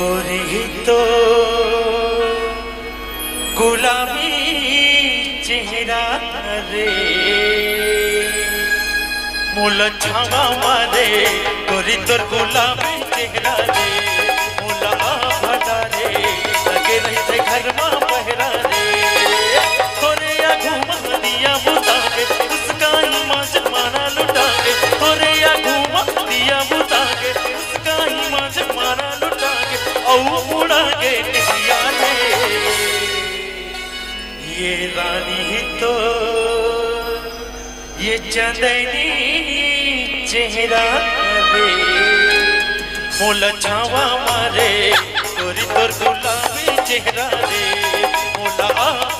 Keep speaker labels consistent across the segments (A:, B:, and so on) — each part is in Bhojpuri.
A: गोरी तो गुलाबी चेहरा रे मुला छावा मारे गोरी तोर गुलाबी चेहरा रे मुला भटा रे लगे रहते घर में पहरा रे तोरे या घुमा दिया बुता के उसका ईमान जमाना लुटा के तोरे या घुमा दिया बुता के उसका ईमान जमाना लुटा के औ उड़ा के निया रे ये रानी तो ये चंदनी चेहरा रे मोला छावा मारे तोरी तोर गुलाबी चेहरा रे मोला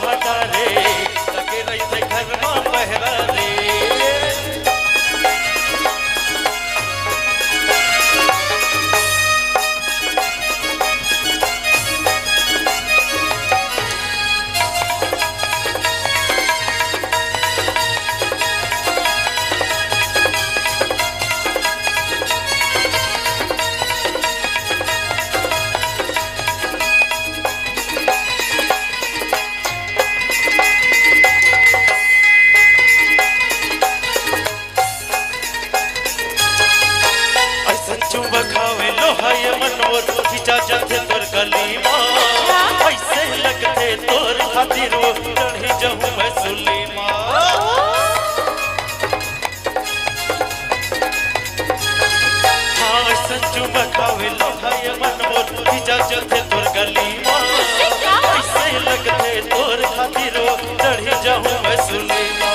A: भटा रे लगे रहते घर में पहरा रे बखावे लोहाय मनोर खिंचा जाते तोर गलीमा ऐसे लगते तोर खातिर वो चढ़ी जाऊं मैं सुलीमा हाँ सच्चू बखावे लोहाय मनोर खिंचा जाते तोर गलीमा ऐसे लगते तोर खातिर वो चढ़ी जाऊं मैं सुलीमा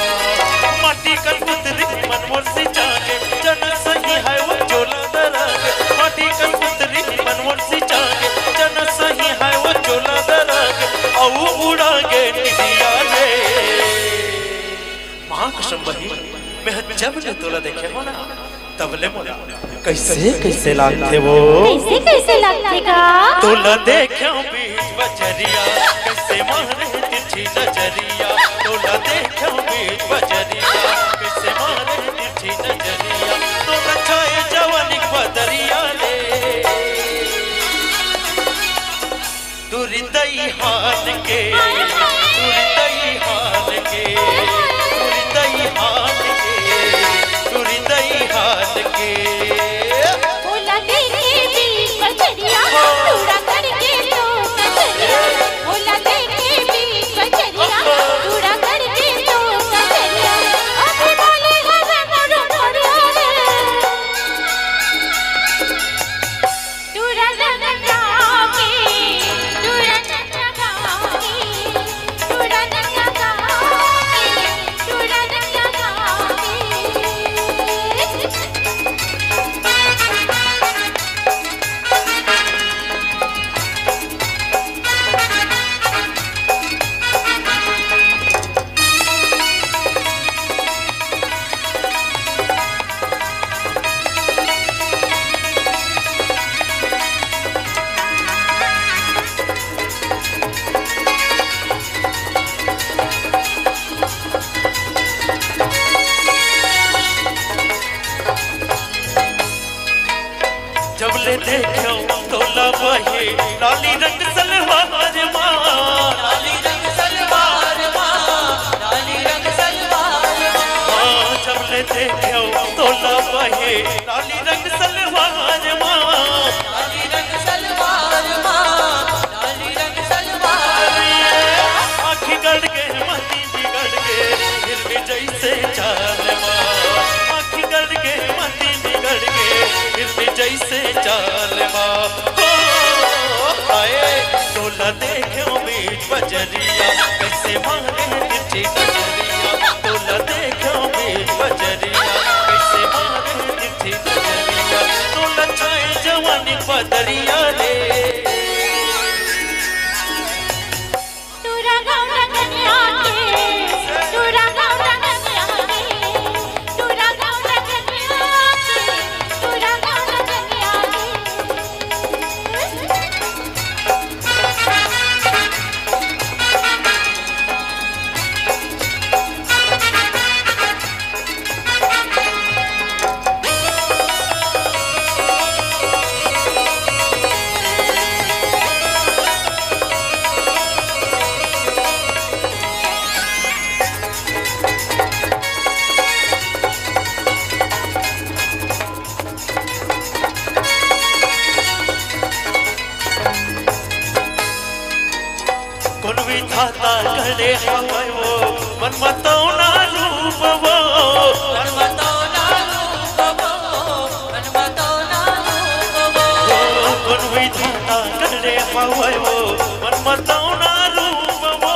A: माटी कल पुतरी मनमोर से जाके जन सही है वो चोला माटी कल पुतरी मनमोर से जाके जन सही है वो चोला दरागे औ उड़ा के निदिया रे मां कसम बही मैं जब ने तोला देखे हो ना तबले मोला कैसे कैसे लागते वो
B: कैसे लागते का
A: तोला देखो बीच बजरिया कैसे मारे तिरछी नजरिया तोला देखो बीच बजरिया कैसे मारे तिरछी नजरिया तोला छाए जवानी बदरिया रे दूरी दई हाल के दूरी दई हाल के दूरी दई हाल के दूरी दई हाल के
B: बोला देखे बीच बजरिया टूड़ा करके तो नजरिया बोला देखे बीच बजरिया टूड़ा करके तो नजरिया अभी बोले हरे मोरो मोरो टूड़ा लगा के टूड़ा लगा के टूड़ा लगा के टूड़ा लगा
A: जब ले देखो तोला बहे लाली रंग सलवार मां लाली रंग सलवार मां लाली रंग सलवार मां जब ले देखो तोला बहे लाली रंग सलवार मां लाली रंग सलवार मां लाली रंग सलवार आँखी गड़ के मती बिगड़ के फिर भी जैसे चाल मां आँखी गड़ के मती बिगड़ के फिर भी जैसे चाल मां आए तोला देखो बीच बजरिया कैसे मारे तिरछी नजरिया तोला देखो बीच बजरिया कैसे मारे तिरछी नजरिया तोला छाए जवानी बदरिया रे
B: टूड़ा गाँव नगरिया के टूड़ा गाँव नगरिया के टूड़ा गाँव नगरिया के टूड़ा गाँव नगरिया के
A: गुण विधाता करे हवै वो मन मतौना रूप वो मन मतौना रूप वो मन मतौना रूप वो गुण विधाता करे हवै वो मन मतौना रूप वो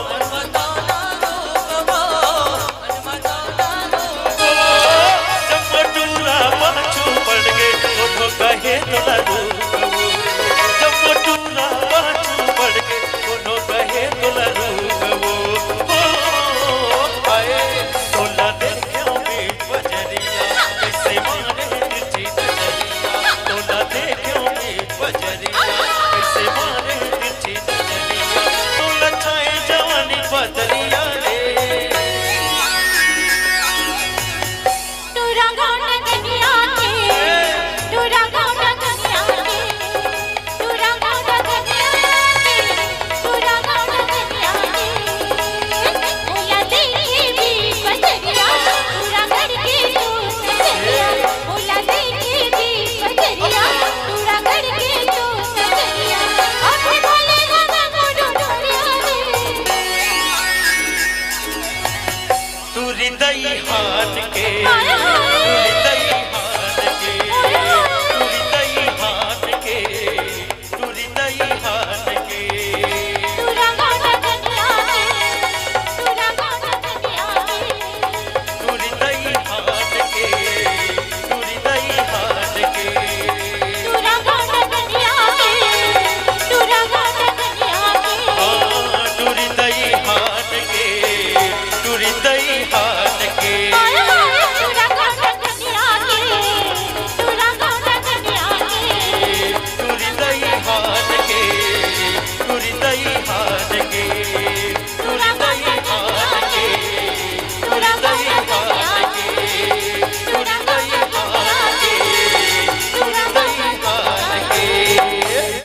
A: मन मतौना रूप वो मन मतौना रूप वो जब टूरा पाछू पड़ गए उठो कहे तोला रूप वो जब टूरा पाछू पड़ गए उठो कहे तोला रूप वो आए तोला देखो बीच बजरिया कैसे मारे तिरछी नजरिया तोला देखो बीच बजरिया कैसे मारे तिरछी नजरिया तोला छाए जवानी बदरिया रे
B: टूरा गाना दुनिया के टूरा गाना दुनिया के टूरा गाना दुनिया के टूरा गाना दुनिया के भोला देखे भी बजरिया टूरा करके तू सजरिया भोला देखे भी बजरिया टूरा करके तू सजरिया अपने भोले गाना मोड़ो डोरिया
A: तू हृदय हाथ के
B: हाय हाय